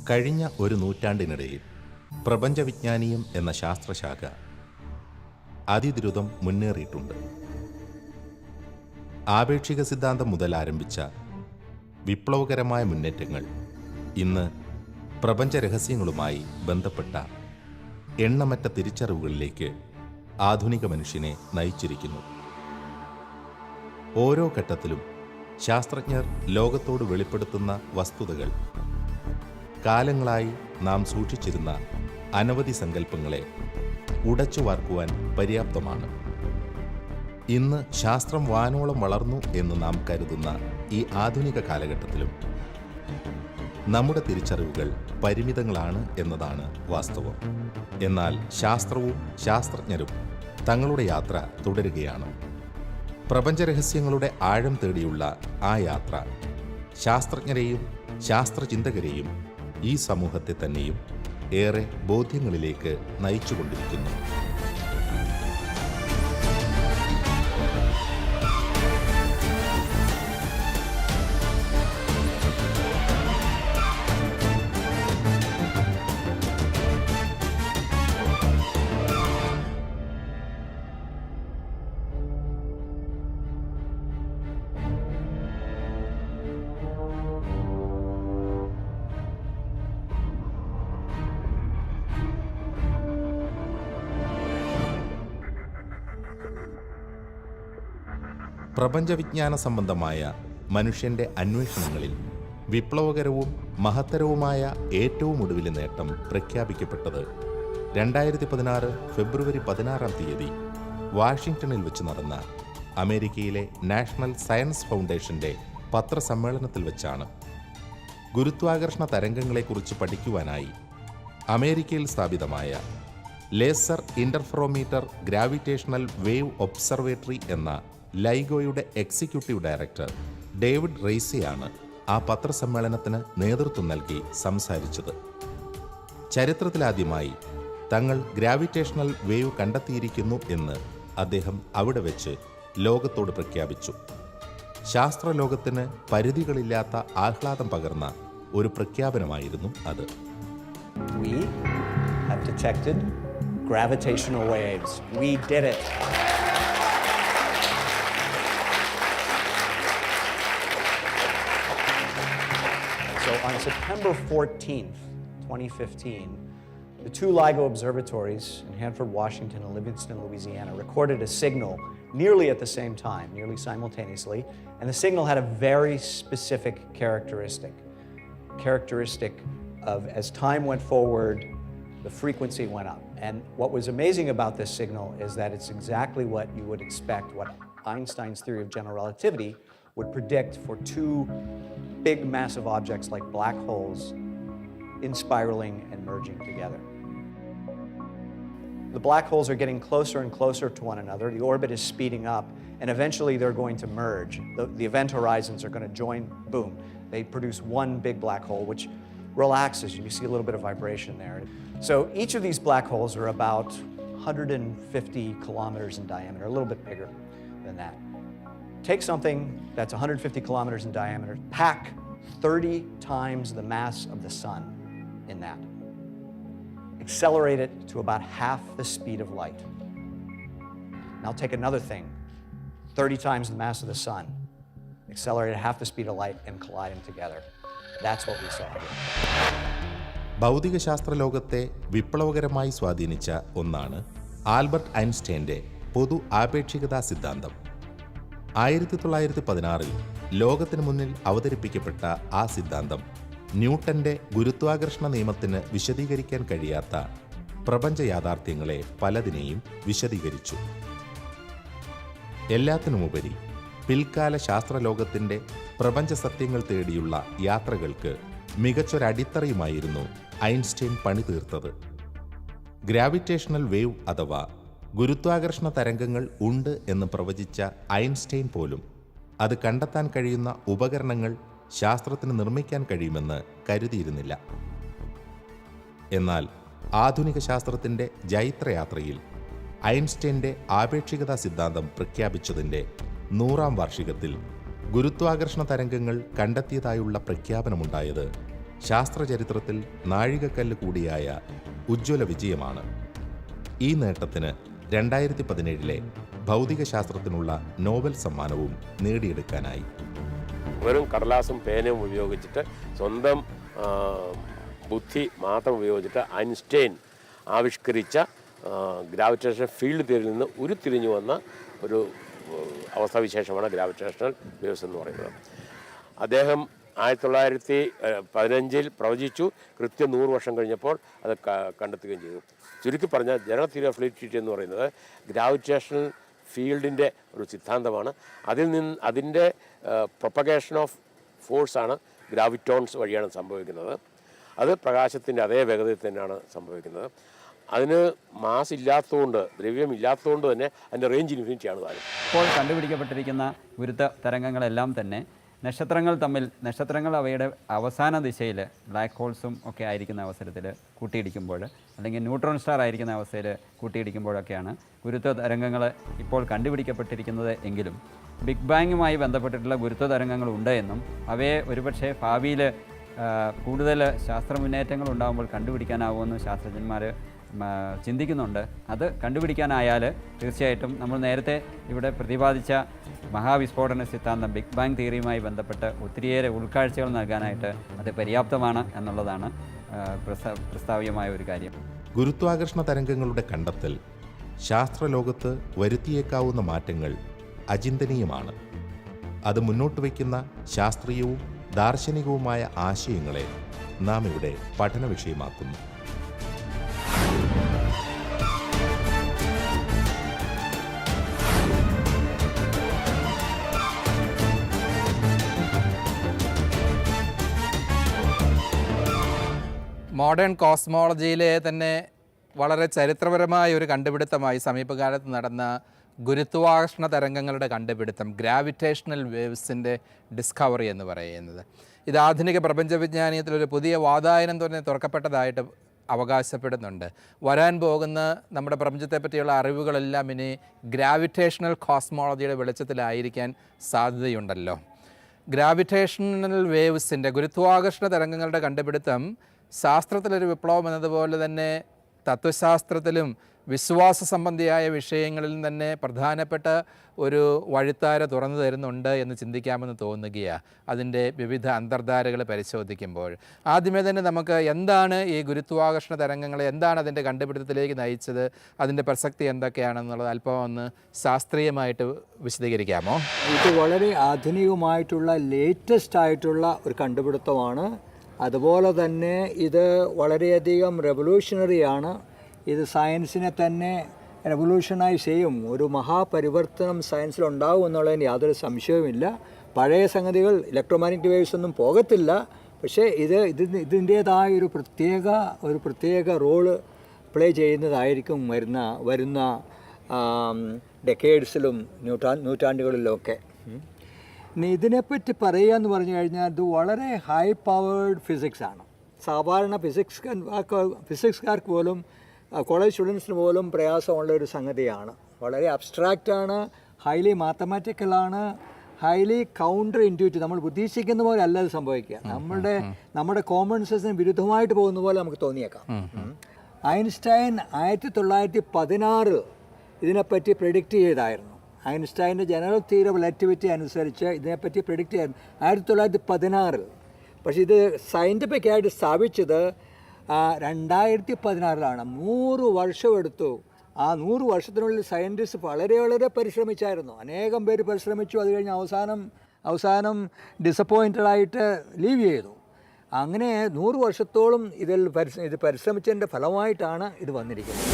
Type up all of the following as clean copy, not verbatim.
കഴിഞ്ഞ ഒരു നൂറ്റാണ്ടിനിടയിൽ പ്രപഞ്ചവിജ്ഞാനീയം എന്ന ശാസ്ത്രശാഖ അതിദ്രുതം മുന്നേറിയിട്ടുണ്ട്. ആപേക്ഷിക സിദ്ധാന്തം മുതൽ ആരംഭിച്ച വിപ്ലവകരമായ മുന്നേറ്റങ്ങൾ ഇന്ന് പ്രപഞ്ചരഹസ്യങ്ങളുമായി ബന്ധപ്പെട്ട എണ്ണമറ്റ തിരിച്ചറിവുകളിലേക്ക് ആധുനിക മനുഷ്യനെ നയിച്ചിരിക്കുന്നു. ഓരോ ഘട്ടത്തിലും ശാസ്ത്രജ്ഞർ ലോകത്തോട് വെളിപ്പെടുത്തുന്ന വസ്തുതകൾ കാലങ്ങളായി നാം സൂക്ഷിച്ചിരുന്ന അനവധി സങ്കല്പങ്ങളെ ഉടച്ചു വാർക്കുവാൻ പര്യാപ്തമാണ്. ഇന്ന് ശാസ്ത്രം വാനോളം വളർന്നു എന്ന് നാം കരുതുന്ന ഈ ആധുനിക കാലഘട്ടത്തിലും നമ്മുടെ തിരിച്ചറിവുകൾ പരിമിതങ്ങളാണ് എന്നതാണ് വാസ്തവം. എന്നാൽ ശാസ്ത്രവും ശാസ്ത്രജ്ഞരും തങ്ങളുടെ യാത്ര തുടരുകയാണ്. പ്രപഞ്ചരഹസ്യങ്ങളുടെ ആഴം തേടിയുള്ള ആ യാത്ര ശാസ്ത്രജ്ഞരെയും ശാസ്ത്രചിന്തകരെയും ഈ സമൂഹത്തെ തന്നെയും ഏറെ ബോധ്യങ്ങളിലേക്ക് നയിച്ചുകൊണ്ടിരിക്കുന്നു. പ്രപഞ്ചവിജ്ഞാന സംബന്ധമായ മനുഷ്യന്റെ അന്വേഷണങ്ങളിൽ വിപ്ലവകരവും മഹത്തരവുമായ ഏറ്റവും ഒടുവിലെ നേട്ടം പ്രഖ്യാപിക്കപ്പെട്ടത് 2016 ഫെബ്രുവരി 16 വാഷിംഗ്ടണിൽ വെച്ച് നടന്ന അമേരിക്കയിലെ നാഷണൽ സയൻസ് ഫൗണ്ടേഷന്റെ പത്രസമ്മേളനത്തിൽ വെച്ചാണ്. ഗുരുത്വാകർഷണ തരംഗങ്ങളെക്കുറിച്ച് പഠിക്കുവാനായി അമേരിക്കയിൽ സ്ഥാപിതമായ laser interferometer gravitational wave observatory എന്ന ലൈഗോയുടെ എക്സിക്യൂട്ടീവ് ഡയറക്ടർ ഡേവിഡ് റെയ്സിയാണ് ആ പത്രസമ്മേളനത്തിന് നേതൃത്വം നൽകി സംസാരിച്ചത്. ചരിത്രത്തിലാദ്യമായി തങ്ങൾ ഗ്രാവിറ്റേഷണൽ വേവ് കണ്ടെത്തിയിരിക്കുന്നു എന്ന് അദ്ദേഹം അവിടെ വെച്ച് ലോകത്തോട് പ്രഖ്യാപിച്ചു. ശാസ്ത്രലോകത്തിന് പരിധികളില്ലാത്ത ആഹ്ലാദം പകർന്ന ഒരു പ്രഖ്യാപനമായിരുന്നു അത്. We have detected gravitational waves. We did it. So on September 14th, 2015, the two LIGO observatories in Hanford, Washington and Livingston, Louisiana recorded a signal nearly at the same time, nearly simultaneously, and the signal had a very specific characteristic of as time went forward, the frequency went up. And what was amazing about this signal is that it's exactly what you would expect, what Einstein's theory of general relativity would predict for two big massive objects like black holes in spiraling and merging together. The black holes are getting closer and closer to one another. The orbit is speeding up, and eventually they're going to merge. The event horizons are going to join, boom. They produce one big black hole, which relaxes. You see a little bit of vibration there. So each of these black holes are about 150 kilometers in diameter, a little bit bigger than that. Take something that's 150 kilometers in diameter, pack 30 times the mass of the sun in that. Accelerate it to about half the speed of light. Now take another thing, 30 times the mass of the sun, accelerate at half the speed of light and collide them together. That's what we saw here. ഭൗതിക ശാസ്ത്രലോകത്തെ വിപ്ലവകരമായി സ്വാധീനിച്ച ഒന്നാണ് Albert ഐൻസ്റ്റൈൻ്റെ പൊതു ആപേക്ഷികതാ സിദ്ധാന്തം. 1916 ലോകത്തിനു മുന്നിൽ അവതരിപ്പിക്കപ്പെട്ട ആ സിദ്ധാന്തം ന്യൂട്ടന്റെ ഗുരുത്വാകർഷണ നിയമത്തിന് വിശദീകരിക്കാൻ കഴിയാത്ത പ്രപഞ്ച യാഥാർത്ഥ്യങ്ങളെ പലതിനെയും വിശദീകരിച്ചു. എല്ലാത്തിനുമുപരി പിൽക്കാല ശാസ്ത്രലോകത്തിന്റെ പ്രപഞ്ച സത്യങ്ങൾ തേടിയുള്ള യാത്രകൾക്ക് മികച്ചൊരടിത്തറയുമായിരുന്നു ഐൻസ്റ്റൈൻ പണിതീർത്തത്. ഗ്രാവിറ്റേഷണൽ വേവ് അഥവാ ഗുരുത്വാകർഷണ തരംഗങ്ങൾ ഉണ്ട് എന്ന് പ്രവചിച്ച ഐൻസ്റ്റൈൻ പോലും അത് കണ്ടെത്താൻ കഴിയുന്ന ഉപകരണങ്ങൾ ശാസ്ത്രത്തിന് നിർമ്മിക്കാൻ കഴിയുമെന്ന് കരുതിയിരുന്നില്ല. എന്നാൽ ആധുനിക ശാസ്ത്രത്തിൻ്റെ ജൈത്രയാത്രയിൽ ഐൻസ്റ്റൈൻ്റെ ആപേക്ഷികതാ സിദ്ധാന്തം പ്രഖ്യാപിച്ചതിൻ്റെ 100ാം വാർഷികത്തിൽ ഗുരുത്വാകർഷണ തരംഗങ്ങൾ കണ്ടെത്തിയതായുള്ള പ്രഖ്യാപനമുണ്ടായത് ശാസ്ത്രചരിത്രത്തിൽ നാഴികക്കല്ല് കൂടിയായ ഉജ്ജ്വല വിജയമാണ്. ഈ നേട്ടത്തിന് 2017 ഭൗതികശാസ്ത്രത്തിനുള്ള നോബൽ സമ്മാനവും നേടിയെടുക്കാനായി. വെറും കടലാസും പേനയും ഉപയോഗിച്ചിട്ട് സ്വന്തം ബുദ്ധി മാത്രം ഉപയോഗിച്ചിട്ട് ഐൻസ്റ്റൈൻ ആവിഷ്കരിച്ച ഗ്രാവിറ്റേഷൻ ഫീൽഡ് തിയറിയിൽ നിന്ന് ഉരുത്തിരിഞ്ഞു വന്ന ഒരു അവസ്ഥാവിശേഷമാണ് ഗ്രാവിറ്റേഷണൽ വേവ്സ് എന്ന് പറയുന്നത്. അദ്ദേഹം 1915 പ്രവചിച്ചു. കൃത്യം 100 വർഷം കഴിഞ്ഞപ്പോൾ അത് കണ്ടെത്തുകയും ചെയ്തു. ചുരുക്കി പറഞ്ഞാൽ ജനറൽ തിയറി ഓഫ് റിലേറ്റിവിറ്റി എന്ന് പറയുന്നത് ഗ്രാവിറ്റേഷണൽ ഫീൽഡിൻ്റെ ഒരു സിദ്ധാന്തമാണ്. അതിൻ്റെ പ്രൊപ്പഗേഷൻ ഓഫ് ഫോഴ്സാണ് ഗ്രാവിറ്റോൺസ് വഴിയാണ് സംഭവിക്കുന്നത്. അത് പ്രകാശത്തിൻ്റെ അതേ വേഗതയിൽ തന്നെയാണ് സംഭവിക്കുന്നത്. അതിന് മാസ് ഇല്ലാത്തതുകൊണ്ട്, ദ്രവ്യം ഇല്ലാത്തതുകൊണ്ട് തന്നെ അതിൻ്റെ റേഞ്ച് ഇൻഫിനിറ്റിയാണ് താനും. ഇപ്പോൾ കണ്ടുപിടിക്കപ്പെട്ടിരിക്കുന്ന ഗുരുത്വ തരംഗങ്ങളെല്ലാം തന്നെ നക്ഷത്രങ്ങൾ അവയുടെ അവസാന ദിശയിൽ ബ്ലാക്ക് ഹോൾസും ഒക്കെ ആയിരിക്കുന്ന അവസരത്തിൽ കൂട്ടിയിടിക്കുമ്പോൾ, അല്ലെങ്കിൽ ന്യൂട്രോൺ സ്റ്റാർ ആയിരിക്കുന്ന അവസ്ഥയിൽ കൂട്ടിയിടിക്കുമ്പോഴൊക്കെയാണ് ഗുരുത്വ തരംഗങ്ങൾ ഇപ്പോൾ കണ്ടുപിടിക്കപ്പെട്ടിരിക്കുന്നത്. എങ്കിലും ബിഗ് ബാങ്ങുമായി ബന്ധപ്പെട്ടിട്ടുള്ള ഗുരുത്വ തരംഗങ്ങൾ ഉണ്ട് എന്നും അവയെ ഒരുപക്ഷെ ഭാവിയിൽ കൂടുതൽ ശാസ്ത്ര മുന്നേറ്റങ്ങൾ ഉണ്ടാകുമ്പോൾ കണ്ടുപിടിക്കാനാവുമെന്ന് ശാസ്ത്രജ്ഞന്മാർ ചിന്തിക്കുന്നുണ്ട്. അത് കണ്ടുപിടിക്കാനായാൽ തീർച്ചയായിട്ടും നമ്മൾ നേരത്തെ ഇവിടെ പ്രതിപാദിച്ച മഹാവിസ്ഫോടന സിദ്ധാന്തം ബിഗ് ബാങ് തിയറിയുമായി ബന്ധപ്പെട്ട് ഒത്തിരിയേറെ ഉൾക്കാഴ്ചകൾ നൽകാനായിട്ട് അത് പര്യാപ്തമാണ് എന്നുള്ളതാണ് പ്രസ്താവ്യമായ ഒരു കാര്യം. ഗുരുത്വാകർഷണ തരംഗങ്ങളുടെ കണ്ടെത്തൽ ശാസ്ത്രലോകത്ത് വരുത്തിയേക്കാവുന്ന മാറ്റങ്ങൾ അചിന്തനീയമാണ്. അത് മുന്നോട്ട് വയ്ക്കുന്ന ശാസ്ത്രീയവും ദാർശനികവുമായ ആശയങ്ങളെ നാം ഇവിടെ പഠന വിഷയമാക്കുന്നു. മോഡേൺ കോസ്മോളജിയിലെ തന്നെ വളരെ ചരിത്രപരമായ ഒരു കണ്ടുപിടുത്തമായി സമീപകാലത്ത് നടന്ന ഗുരുത്വാകർഷണ തരംഗങ്ങളുടെ കണ്ടുപിടുത്തം, ഗ്രാവിറ്റേഷണൽ വേവ്സിൻ്റെ ഡിസ്കവറി എന്ന് പറയുന്നത്, ഇത് ആധുനിക പ്രപഞ്ചവിജ്ഞാനീയത്തിലൊരു പുതിയ വാതായനം തന്നെ തുറക്കപ്പെട്ടതായിട്ട് അവകാശപ്പെടുന്നുണ്ട്. വരാൻ പോകുന്ന നമ്മുടെ പ്രപഞ്ചത്തെ പറ്റിയുള്ള അറിവുകളെല്ലാം ഇനി ഗ്രാവിറ്റേഷണൽ കോസ്മോളജിയുടെ വെളിച്ചത്തിലായിരിക്കാൻ സാധ്യതയുണ്ടല്ലോ. ഗ്രാവിറ്റേഷണൽ വേവ്സിൻ്റെ, ഗുരുത്വാകർഷണ തരംഗങ്ങളുടെ കണ്ടുപിടുത്തം ശാസ്ത്രത്തിലൊരു വിപ്ലവം എന്നതുപോലെ തന്നെ തത്വശാസ്ത്രത്തിലും വിശ്വാസ സംബന്ധിയായ വിഷയങ്ങളിൽ തന്നെ പ്രധാനപ്പെട്ട ഒരു വഴിത്താര തുറന്നു തരുന്നുണ്ട് എന്ന് ചിന്തിക്കാമെന്ന് തോന്നുകയാണ് അതിൻ്റെ വിവിധ അന്തർധാരകൾ പരിശോധിക്കുമ്പോൾ. ആദ്യമേ തന്നെ നമുക്ക് എന്താണ് ഈ ഗുരുത്വാകർഷണ തരംഗങ്ങളെ, എന്താണ് അതിൻ്റെ കണ്ടുപിടുത്തത്തിലേക്ക് നയിച്ചത്, അതിൻ്റെ പ്രസക്തി എന്തൊക്കെയാണെന്നുള്ളത് അല്പം ഒന്ന് ശാസ്ത്രീയമായിട്ട് വിശദീകരിക്കാമോ? ഇത് വളരെ ആധുനികമായിട്ടുള്ള ലേറ്റസ്റ്റ് ആയിട്ടുള്ള ഒരു കണ്ടുപിടുത്തമാണ്. അതുപോലെ തന്നെ ഇത് വളരെയധികം റെവല്യൂഷണറിയാണ്. ഇത് സയൻസിനെ തന്നെ റെവല്യൂഷനൈസ് ചെയ്യും. ഒരു മഹാപരിവർത്തനം സയൻസിലുണ്ടാവും എന്നുള്ളതിന് യാതൊരു സംശയവുമില്ല. പഴയ സംഗതികൾ ഇലക്ട്രോമാഗ്നറ്റിക് വേവ്സ് ഒന്നും പോകത്തില്ല. പക്ഷേ ഇതിൻ്റേതായ ഒരു പ്രത്യേക റോള് പ്ലേ ചെയ്യുന്നതായിരിക്കും വരുന്ന ഡെക്കേഡ്സിലും നൂറ്റാണ്ടുകളിലുമൊക്കെ. ഇനി ഇതിനെപ്പറ്റി പറയുക എന്ന് പറഞ്ഞു കഴിഞ്ഞാൽ ഇത് വളരെ ഹൈ പവേർഡ് ഫിസിക്സാണ്. സാധാരണ ഫിസിക്സ്കാർക്ക് പോലും കോളേജ് സ്റ്റുഡൻസിന് പോലും പ്രയാസമുള്ള ഒരു സംഗതിയാണ്. വളരെ അബ്സ്ട്രാക്റ്റാണ്, ഹൈലി മാത്തമാറ്റിക്കലാണ്, ഹൈലി കൗണ്ടർ ഇൻറ്റ്യൂറ്റീവ്. നമ്മൾ ഉദ്ദേശിക്കുന്ന പോലെ അല്ല അത് സംഭവിക്കുക. നമ്മുടെ കോമൺ സെൻസിന് വിരുദ്ധമായിട്ട് പോകുന്ന പോലെ നമുക്ക് തോന്നിയേക്കാം. ഐൻസ്റ്റൈൻ 1916 ഇതിനെപ്പറ്റി പ്രെഡിക്റ്റ് ചെയ്തായിരുന്നു. ഐൻസ്റ്റൈൻ്റെ ജനറൽ തിയറി ഓഫ് റിലേറ്റിവിറ്റി അനുസരിച്ച് ഇതിനെപ്പറ്റി പ്രെഡിക്റ്റ് ചെയ്യാൻ 1916. പക്ഷേ ഇത് സയൻറ്റിഫിക്കായിട്ട് സ്ഥാപിച്ചത് 2016 100 വർഷം എടുത്തു. ആ 100 വർഷത്തിനുള്ളിൽ സയൻറ്റിസ്റ്റ് വളരെ പരിശ്രമിച്ചായിരുന്നു. അനേകം പേര് പരിശ്രമിച്ചു. അത് കഴിഞ്ഞ് അവസാനം ഡിസപ്പോയിൻറ്റഡായിട്ട് ലീവ് ചെയ്തു. അങ്ങനെ 100 വർഷത്തോളം ഇത് പരിശ്രമിച്ചതിൻ്റെ ഫലമായിട്ടാണ് ഇത് വന്നിരിക്കുന്നത്.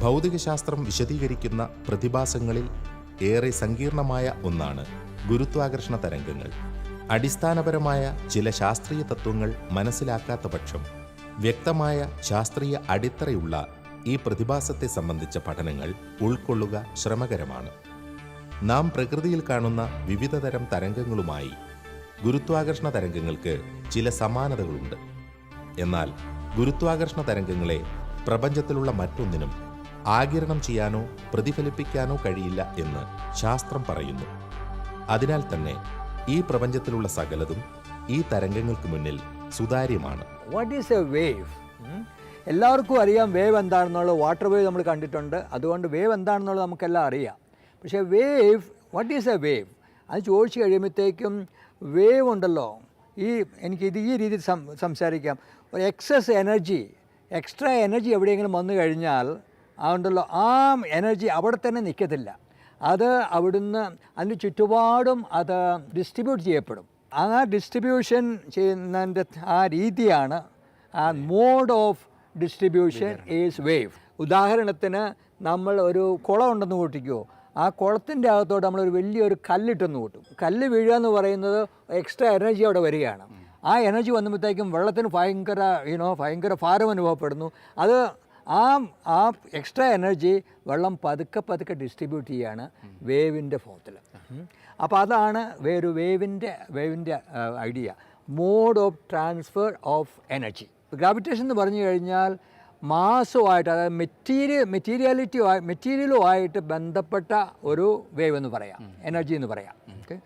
ഭൗതികശാസ്ത്രം വിശദീകരിക്കുന്ന പ്രതിഭാസങ്ങളിൽ ഏറെ സങ്കീർണമായ ഒന്നാണ് ഗുരുത്വാകർഷണ തരംഗങ്ങൾ. അടിസ്ഥാനപരമായ ചില ശാസ്ത്രീയ തത്വങ്ങൾ മനസ്സിലാക്കാത്ത പക്ഷം വ്യക്തമായ ശാസ്ത്രീയ അടിത്തറയുള്ള ഈ പ്രതിഭാസത്തെ സംബന്ധിച്ച പഠനങ്ങൾ ഉൾക്കൊള്ളുക ശ്രമകരമാണ്. നാം പ്രകൃതിയിൽ കാണുന്ന വിവിധതരം തരംഗങ്ങളുമായി ഗുരുത്വാകർഷണ തരംഗങ്ങൾക്ക് ചില സമാനതകളുണ്ട്. എന്നാൽ ഗുരുത്വാകർഷണ തരംഗങ്ങളെ പ്രപഞ്ചത്തിലുള്ള മറ്റൊന്നിനും ആഗിരണം ചെയ്യാനോ പ്രതിഫലിപ്പിക്കാനോ കഴിയില്ല എന്ന് ശാസ്ത്രം പറയുന്നു. അതിനാൽ തന്നെ ഈ പ്രപഞ്ചത്തിലുള്ള സകലതും ഈ തരംഗങ്ങൾക്ക് മുന്നിൽ സുതാര്യമാണ്. What is a wave? എല്ലാവർക്കും അറിയാം വേവ് എന്താണെന്നുള്ളത്. വാട്ടർ വേവ് നമ്മൾ കണ്ടിട്ടുണ്ട്, അതുകൊണ്ട് വേവ് എന്താണെന്നുള്ളത് നമുക്കെല്ലാം അറിയാം. പക്ഷേ wave, what is a wave? അത് ചോദിച്ചു കഴിയുമ്പോഴത്തേക്കും വേവ് ഉണ്ടല്ലോ, എനിക്കിത് ഈ രീതിയിൽ സംസാരിക്കാം. ഒരു എക്സ്ട്രാ എനർജി എവിടെയെങ്കിലും വന്നു കഴിഞ്ഞാൽ അതുണ്ടല്ലോ, ആ എനർജി അവിടെ തന്നെ നിൽക്കത്തില്ല. അത് അവിടുന്ന് അതിന് ചുറ്റുപാടും അത് ഡിസ്ട്രിബ്യൂട്ട് ചെയ്യപ്പെടും. ആ ഡിസ്ട്രിബ്യൂഷൻ ചെയ്യുന്നതിൻ്റെ ആ രീതിയാണ്, ആ mode of distribution is wave. ഉദാഹരണത്തിന് നമ്മൾ ഒരു കുളം ഉണ്ടെന്ന് കൂട്ടിക്കോ, ആ കുളത്തിൻ്റെ അകത്തോട്ട് നമ്മളൊരു വലിയൊരു കല്ലിട്ടെന്ന് കൂട്ടും. കല്ല് വീഴുക എന്ന് പറയുന്നത് എക്സ്ട്രാ എനർജി അവിടെ വരികയാണ്. ആ എനർജി വന്നപ്പോഴത്തേക്കും വെള്ളത്തിന് ഭയങ്കര ഭാരം അനുഭവപ്പെടുന്നു. അത് ആ എക്സ്ട്രാ എനർജി വെള്ളം പതുക്കെ ഡിസ്ട്രിബ്യൂട്ട് ചെയ്യുകയാണ് വേവിൻ്റെ ഫോത്തിൽ. അപ്പോൾ അതാണ് വേവിൻ്റെ idea, mode of transfer of energy. Gravitation എന്ന് പറഞ്ഞു കഴിഞ്ഞാൽ മാസുമായിട്ട്, അതായത് മെറ്റീരിയലുമായിട്ട് ബന്ധപ്പെട്ട ഒരു വേവ് എന്ന് പറയാം, എനർജി എന്ന് പറയാം. ഓക്കെ,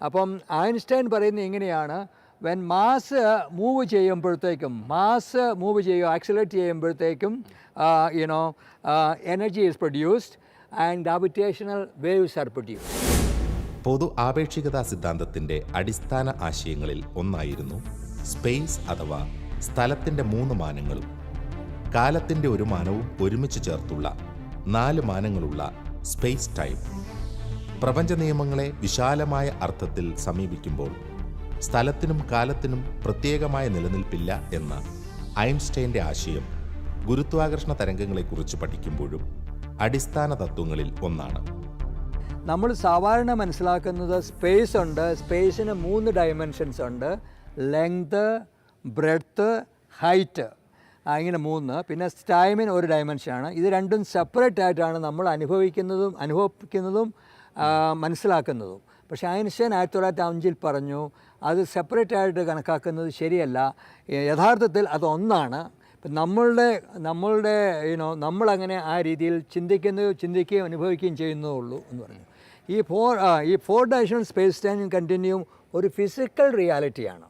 അപ്പം ഐൻസ്റ്റൈൻ പറയുന്നത് എങ്ങനെയാണ്, വെൻ മാസ് മൂവ് ചെയ്യുമ്പോഴത്തേക്കും, ആക്സിലറേറ്റ് ചെയ്യുമ്പോഴത്തേക്കും energy is produced and gravitational waves are produced. പൊതു ആപേക്ഷികതാ സിദ്ധാന്തത്തിൻ്റെ അടിസ്ഥാന ആശയങ്ങളിൽ ഒന്നായിരുന്നു സ്പേസ് അഥവാ സ്ഥലത്തിൻ്റെ 3 മാനങ്ങളും കാലത്തിൻ്റെ 1 മാനവും ഒരുമിച്ച് ചേർത്തുള്ള 4 മാനങ്ങളുള്ള സ്പേസ് ടൈം. പ്രപഞ്ച നിയമങ്ങളെ വിശാലമായ അർത്ഥത്തിൽ സമീപിക്കുമ്പോൾ സ്ഥലത്തിനും കാലത്തിനും പ്രത്യേകമായ നിലനിൽപ്പില്ല എന്ന ഐൻസ്റ്റൈൻ്റെ ആശയം ഗുരുത്വാകർഷണ തരംഗങ്ങളെക്കുറിച്ച് പഠിക്കുമ്പോഴും അടിസ്ഥാന തത്വങ്ങളിൽ ഒന്നാണ്. നമ്മൾ സാധാരണ മനസ്സിലാക്കുന്നത് സ്പേസ് ഉണ്ട്, സ്പേസിന് 3 ഡയമെൻഷൻസ് ഉണ്ട്, ലെങ്ത്, ബ്രെഡ്ത്ത്, ഹൈറ്റ്, ഇങ്ങനെ 3. പിന്നെ ടൈമിന് 1 ഡയമെൻഷനാണ്. ഇത് രണ്ടും സെപ്പറേറ്റ് ആയിട്ടാണ് നമ്മൾ അനുഭവിക്കുന്നതും മനസ്സിലാക്കുന്നതും. പക്ഷേ ഐൻസ്റ്റൈൻ 1905 പറഞ്ഞു അത് സെപ്പറേറ്റ് ആയിട്ട് കണക്കാക്കുന്നത് ശരിയല്ല, യഥാർത്ഥത്തിൽ അതൊന്നാണ്. ഇപ്പം നമ്മളങ്ങനെ ആ രീതിയിൽ ചിന്തിക്കുകയും അനുഭവിക്കുകയും ചെയ്യുന്നതുള്ളൂ എന്ന് പറഞ്ഞു. ഈ 4 ഡയമെൻഷണൽ സ്പേസ് ടൈം കണ്ടിന്യൂം ഒരു ഫിസിക്കൽ റിയാലിറ്റിയാണ്.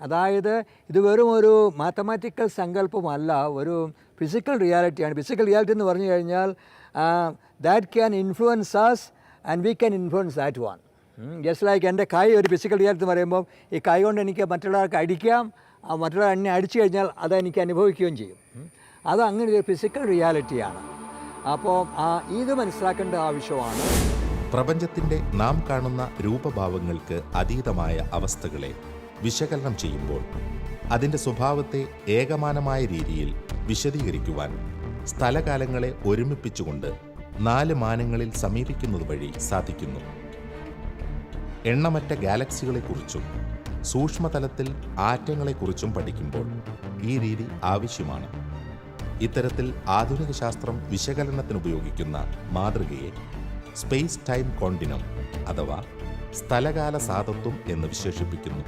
അതായത് ഇത് വെറും ഒരു മാത്തമാറ്റിക്കൽ സങ്കല്പമല്ല, ഒരു ഫിസിക്കൽ റിയാലിറ്റിയാണ്. ഫിസിക്കൽ റിയാലിറ്റി എന്ന് പറഞ്ഞു കഴിഞ്ഞാൽ that can influence us and we can influence that one. Just like എൻ്റെ കൈ ഒരു ഫിസിക്കൽ റിയാലിറ്റി എന്ന് പറയുമ്പോൾ ഈ കൈ കൊണ്ട് എനിക്ക് മറ്റുള്ളവർക്ക് അടിക്കാം, മറ്റുള്ളവർ എന്നെ അടിച്ചു കഴിഞ്ഞാൽ അതെനിക്ക് അനുഭവിക്കുകയും ചെയ്യും. അത് അങ്ങനെ ഒരു ഫിസിക്കൽ റിയാലിറ്റിയാണ്. അപ്പോൾ ഇത് മനസ്സിലാക്കേണ്ട ആവശ്യമാണ്. പ്രപഞ്ചത്തിൻ്റെ നാം കാണുന്ന രൂപഭാവങ്ങൾക്ക് അതീതമായ അവസ്ഥകളെ വിശകലനം ചെയ്യുമ്പോൾ അതിൻ്റെ സ്വഭാവത്തെ ഏകമാനമായ രീതിയിൽ വിശദീകരിക്കുവാൻ സ്ഥലകാലങ്ങളെ ഒരുമിപ്പിച്ചുകൊണ്ട് 4 മാനങ്ങളിൽ സമീപിക്കുന്നത് വഴി സാധിക്കുന്നു. എണ്ണമറ്റ ഗാലക്സികളെക്കുറിച്ചും സൂക്ഷ്മതലത്തിൽ ആറ്റങ്ങളെക്കുറിച്ചും പഠിക്കുമ്പോൾ ഈ രീതി ആവശ്യമാണ്. ഇത്തരത്തിൽ ആധുനിക ശാസ്ത്രം വിശകലനത്തിനുപയോഗിക്കുന്ന മാതൃകയെ സ്പേസ് ടൈം കോണ്ടിനം അഥവാ സ്ഥലകാല സാതത്വം എന്ന് വിശേഷിപ്പിക്കുന്നു.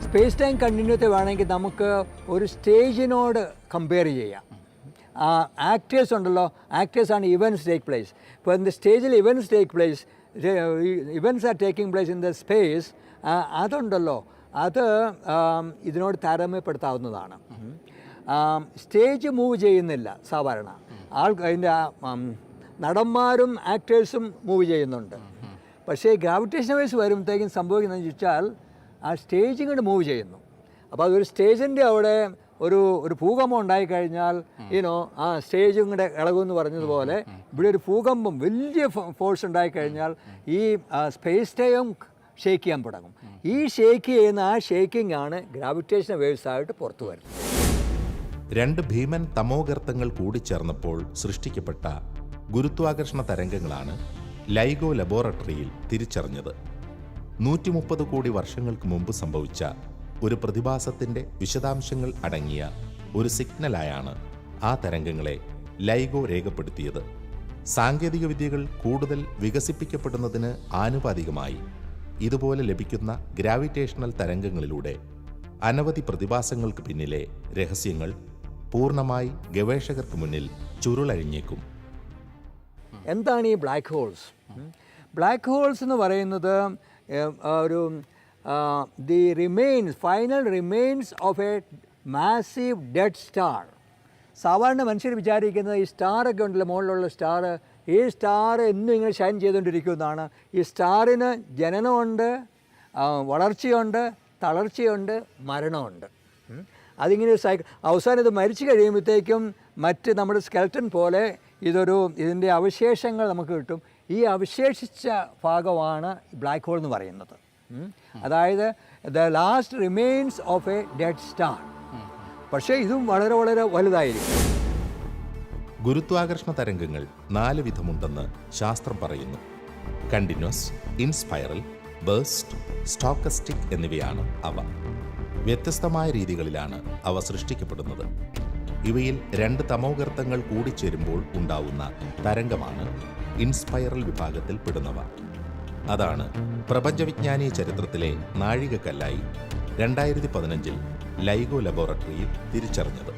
സ്പേസ് ടൈം കണ്ടിന്യൂറ്റി വേണമെങ്കിൽ നമുക്ക് ഒരു സ്റ്റേജിനോട് കമ്പയർ ചെയ്യാം. ആക്ടേഴ്സ് ഉണ്ടല്ലോ, ആക്ടേഴ്സാണ് ഇവൻറ്റ്സ് ടേക്ക് പ്ലേസ്. ഇപ്പോൾ ഇൻ ദ സ്റ്റേജിൽ events take place, events are taking place in the space, അതുണ്ടല്ലോ, അത് ഇതിനോട് താരതമ്യപ്പെടുത്താവുന്നതാണ്. സ്റ്റേജ് മൂവ് ചെയ്യുന്നില്ല സാധാരണ, അതിൻ്റെ നടന്മാരും ആക്ടേഴ്സും മൂവ് ചെയ്യുന്നുണ്ട്. പക്ഷേ ഗ്രാവിറ്റേഷൻ വേവ്സ് വരുമ്പോഴത്തേക്കും സംഭവിക്കുന്നതെന്ന് ചോദിച്ചാൽ ആ സ്റ്റേജ് ഇങ്ങോട്ട് മൂവ് ചെയ്യുന്നു. അപ്പോൾ അതൊരു സ്റ്റേജിൻ്റെ അവിടെ ഒരു ഭൂകമ്പം ഉണ്ടായിക്കഴിഞ്ഞാൽ ആ സ്റ്റേജ് ഇങ്ങോട്ട് ഇളകുമെന്ന് പറഞ്ഞതുപോലെ ഇവിടെ ഒരു ഭൂകമ്പം വലിയ ഫോഴ്സ് ഉണ്ടായിക്കഴിഞ്ഞാൽ ഈ സ്പേസ് ടൈം ഷേക്ക് ചെയ്യാൻ തുടങ്ങും. ഈ ഷേക്ക് ചെയ്യുന്ന ആ ഷേക്കിംഗ് ആണ് ഗ്രാവിറ്റേഷൻ വേവ്സ് ആയിട്ട് പുറത്തു വരുന്നത്. 2 ഭീമൻ തമോഗർത്തങ്ങൾ കൂടിച്ചേർന്നപ്പോൾ സൃഷ്ടിക്കപ്പെട്ട ഗുരുത്വാകർഷണ തരംഗങ്ങളാണ് ലൈഗോ ലബോറട്ടറിയിൽ തിരിച്ചറിഞ്ഞത്. 130 കോടി വർഷങ്ങൾക്ക് മുമ്പ് സംഭവിച്ച ഒരു പ്രതിഭാസത്തിൻ്റെ വിശദാംശങ്ങൾ അടങ്ങിയ ഒരു സിഗ്നലായാണ് ആ തരംഗങ്ങളെ ലൈഗോ രേഖപ്പെടുത്തിയത്. സാങ്കേതിക വിദ്യകൾ കൂടുതൽ വികസിപ്പിക്കപ്പെടുന്നതിന് ആനുപാതികമായി ഇതുപോലെ ലഭിക്കുന്ന ഗ്രാവിറ്റേഷണൽ തരംഗങ്ങളിലൂടെ അനവധി പ്രതിഭാസങ്ങൾക്ക് പിന്നിലെ രഹസ്യങ്ങൾ പൂർണ്ണമായി ഗവേഷകർക്ക് മുന്നിൽ ചുരുളഴിഞ്ഞേക്കും. എന്താണ് ഈ ബ്ലാക്ക് ഹോൾസ്? ബ്ലാക്ക് ഹോൾസ് എന്ന് പറയുന്നത് ഒരു the remains, final remains of a massive dead star. സാധാരണ മനുഷ്യർ വിചാരിക്കുന്നത് ഈ സ്റ്റാറൊക്കെ ഉണ്ടല്ലോ, മുകളിലുള്ള സ്റ്റാർ, ഈ സ്റ്റാർ എന്നും ഇങ്ങനെ ഷൈൻ ചെയ്തുകൊണ്ടിരിക്കുന്നതാണ്. ഈ സ്റ്റാറിന് ജനനമുണ്ട്, വളർച്ചയുണ്ട്, തളർച്ചയുണ്ട്, മരണമുണ്ട്. അതിങ്ങനെ ഒരു സൈക്കിൾ. അവസാനം ഇത് മരിച്ചു കഴിയുമ്പോഴത്തേക്കും മറ്റ് നമ്മുടെ സ്കെൽട്ടൻ പോലെ ഇതിൻ്റെ അവശേഷങ്ങൾ നമുക്ക് കിട്ടും. ഈ അവശേഷിച്ച ഭാഗമാണ് ബ്ലാക്ക് ഹോൾ എന്ന് പറയുന്നത്. അതായത് the last remains of A dead star. പക്ഷേ ഇതും വളരെ വളരെ വലുതായിരിക്കും. ഗുരുത്വാകർഷണ തരംഗങ്ങൾ 4 വിധമുണ്ടെന്ന് ശാസ്ത്രം പറയുന്നു. കണ്ടിന്യൂസ്, ഇൻസ്പൈറൽ, ബേസ്റ്റ്, സ്റ്റോക്കസ്റ്റിക് എന്നിവയാണ് അവ. വ്യത്യസ്തമായ രീതികളിലാണ് അവ സൃഷ്ടിക്കപ്പെടുന്നത്. ഇവയിൽ 2 തമോഗർത്തങ്ങൾ കൂടിച്ചേരുമ്പോൾ ഉണ്ടാവുന്ന തരംഗമാണ് ഇൻസ്പൈറൽ വിഭാഗത്തിൽ പെടുന്നവ. അതാണ് പ്രപഞ്ചവിജ്ഞാനീയ ചരിത്രത്തിലെ നാഴികക്കല്ലായി 2015 ലൈഗോ ലബോറട്ടറിയിൽ തിരിച്ചറിഞ്ഞത്.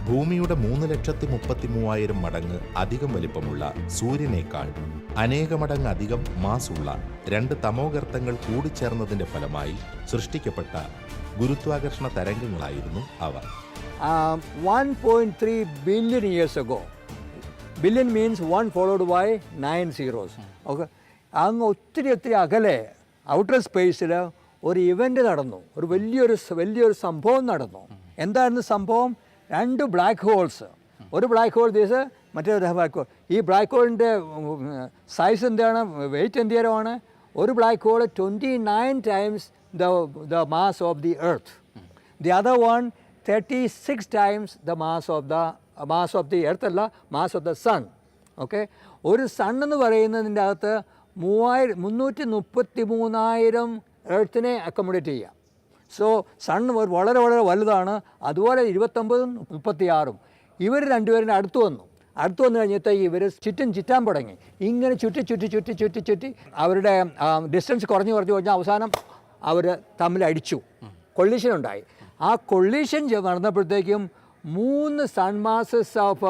ഭൂമിയുടെ 3,33,000 മടങ്ങ് അധികം വലിപ്പമുള്ള സൂര്യനേക്കാൾ അനേകമടങ്ങ് അധികം മാസുള്ള 2 തമോഗർത്തങ്ങൾ കൂടിച്ചേർന്നതിൻ്റെ ഫലമായി സൃഷ്ടിക്കപ്പെട്ട ഗുരുത്വാകർഷണ തരംഗങ്ങളായിരുന്നു അവ. 1.3 billion years ago. Billion means 1 followed by 9 zeros. Okay, അങ്ങ് ഒത്തിരി അകലെ ഔട്ടർ സ്പേസിൽ ഒരു ഇവൻ്റ് നടന്നു, ഒരു വലിയൊരു സംഭവം നടന്നു. എന്തായിരുന്നു സംഭവം? 2 ബ്ലാക്ക് ഹോൾസ്. ഒരു ബ്ലാക്ക് ഹോൾ ദിവസം മറ്റൊരു ബ്ലാക്ക് ഹോൾ. ഈ ബ്ലാക്ക് ഹോളിൻ്റെ സൈസ് എന്താണ്, വെയിറ്റ് എന്തേരമാണ്? ഒരു black hole 29 times the mass of the earth. The other one 36 times the mass of the earth അല്ല, mass of the sun. Okay, ഒരു sun എന്ന് പറയുന്നതിൻ്റെ അകത്ത് 333,000 എർത്തിനെ അക്കോമഡേറ്റ് ചെയ്യാം. സോ സൺ വളരെ വളരെ വലുതാണ്. അതുപോലെ 29ഉം 36ഉം ഇവർ രണ്ടുപേരും അടുത്ത് വന്നു കഴിഞ്ഞപ്പോഴത്തേക്ക് ഇവർ ചുറ്റാൻ തുടങ്ങി. ഇങ്ങനെ ചുറ്റി അവരുടെ ഡിസ്റ്റൻസ് കുറഞ്ഞ് കഴിഞ്ഞാൽ അവസാനം അവർ തമ്മിൽ അടിച്ചു, കൊളീഷൻ ഉണ്ടായി. ആ കൊളീഷൻ നടന്നപ്പോഴത്തേക്കും 3 sun masses of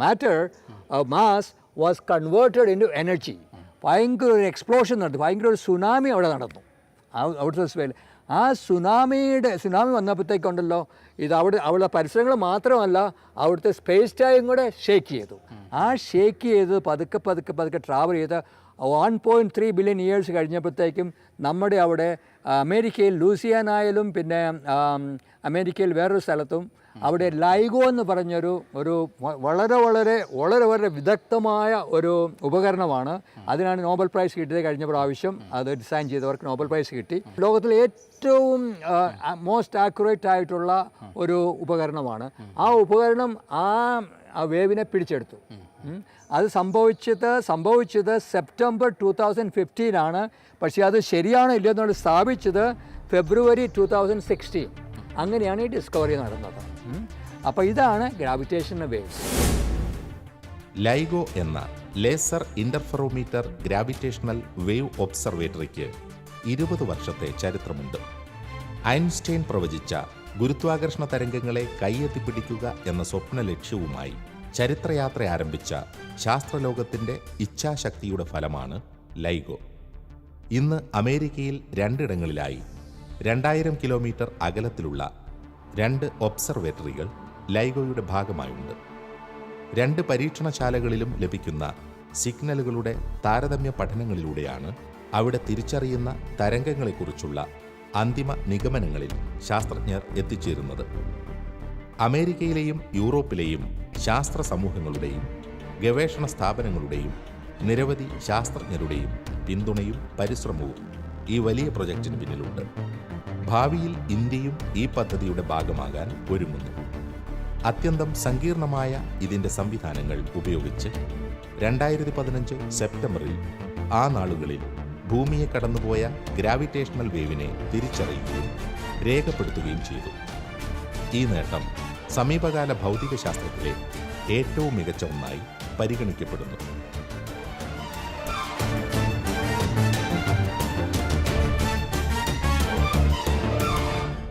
matter mass was converted into energy. ഭയങ്കര ഒരു എക്സ്പ്ലോഷൻ നടന്നു, ഭയങ്കര ഒരു സുനാമി അവിടെ നടന്നു ഔട്ടർ സ്പേസിൽ. ആ സുനാമി വന്നപ്പോഴത്തേക്കുണ്ടല്ലോ, ഇത് അവിടെ പരിസരങ്ങൾ മാത്രമല്ല, അവിടുത്തെ സ്പേസ് ടൈം കൂടെ ഷേക്ക് ചെയ്തു. ആ ഷേക്ക് ചെയ്ത് പതുക്കെ ട്രാവൽ ചെയ്ത് 1.3 ബില്യൺ ഇയേഴ്സ് കഴിഞ്ഞപ്പോഴത്തേക്കും നമ്മുടെ അവിടെ അമേരിക്കയിൽ ലൂസിയാനായാലും പിന്നെ അമേരിക്കയിൽ വേറൊരു സ്ഥലത്തും അവിടെ ലൈഗോ എന്ന് പറഞ്ഞൊരു വളരെ വളരെ വളരെ വളരെ വിദഗ്ധമായ ഒരു ഉപകരണമാണ്. അതിനാണ് നോബൽ പ്രൈസ് കിട്ടിയത് കഴിഞ്ഞ പ്രാവശ്യം. അത് ഡിസൈൻ ചെയ്തവർക്ക് നോബൽ പ്രൈസ് കിട്ടി. ലോകത്തിലെ ഏറ്റവും മോസ്റ്റ് ആക്യുറേറ്റ് ആയിട്ടുള്ള ഒരു ഉപകരണമാണ്. ആ ഉപകരണം ആ വേവിനെ പിടിച്ചെടുത്തു. അത് സംഭവിച്ചത് സെപ്റ്റംബർ 2015 ആണ്. പക്ഷേ അത് ശരിയാണോ ഇല്ലയോ എന്നുള്ളത് സ്ഥാപിച്ചത് ഫെബ്രുവരി 2016. അങ്ങനെയാണ് ഈ ഡിസ്കവറി നടന്നത്. അപ്പോൾ ഇതാണ് ഗ്രാവിറ്റേഷണൽ വേവ്സ്. ലൈഗോ എന്ന ലേസർ ഇൻ്റർഫെറോമീറ്റർ ഗ്രാവിറ്റേഷണൽ വേവ് ഒബ്സർവേറ്ററിക്ക് 20 വർഷത്തെ ചരിത്രമുണ്ട്. ഐൻസ്റ്റൈൻ പ്രവചിച്ച ഗുരുത്വാകർഷണ തരംഗങ്ങളെ കൈയെത്തിപ്പിടിക്കുക എന്ന സ്വപ്ന ലക്ഷ്യവുമായി ചരിത്രയാത്ര ആരംഭിച്ച ശാസ്ത്രലോകത്തിൻ്റെ ഇച്ഛാശക്തിയുടെ ഫലമാണ് ലൈഗോ. ഇന്ന് അമേരിക്കയിൽ 2 ഇടങ്ങളിലായി 2000 കിലോമീറ്റർ അകലത്തിലുള്ള 2 ഒബ്സർവേറ്ററികൾ ലൈഗോയുടെ ഭാഗമായുണ്ട്. 2 പരീക്ഷണശാലകളിലും ലഭിക്കുന്ന സിഗ്നലുകളുടെ താരതമ്യ പഠനങ്ങളിലൂടെയാണ് അവിടെ തിരിച്ചറിയുന്ന തരംഗങ്ങളെക്കുറിച്ചുള്ള അന്തിമ നിഗമനങ്ങളിൽ ശാസ്ത്രജ്ഞർ എത്തിച്ചേരുന്നത്. അമേരിക്കയിലെയും യൂറോപ്പിലെയും ശാസ്ത്ര സമൂഹങ്ങളുടെയും ഗവേഷണ സ്ഥാപനങ്ങളുടെയും നിരവധി ശാസ്ത്രജ്ഞരുടെയും പിന്തുണയും പരിശ്രമവും ഈ വലിയ പ്രൊജക്റ്റിന് പിന്നിലുണ്ട്. ഭാവിയിൽ ഇന്ത്യയും ഈ പദ്ധതിയുടെ ഭാഗമാകാൻ ഒരുങ്ങുന്നു. അത്യന്തം സങ്കീർണമായ ഇതിൻ്റെ സംവിധാനങ്ങൾ ഉപയോഗിച്ച് 2015 സെപ്റ്റംബറിൽ ആ നാളുകളിൽ ഭൂമിയെ കടന്നുപോയ ഗ്രാവിറ്റേഷണൽ വേവിനെ തിരിച്ചറിയുകയും രേഖപ്പെടുത്തുകയും ചെയ്തു. ഈ നേട്ടം സമീപകാല ഭൗതിക ശാസ്ത്രത്തിലെ ഏറ്റവും മികച്ച ഒന്നായി പരിഗണിക്കപ്പെടുന്നു.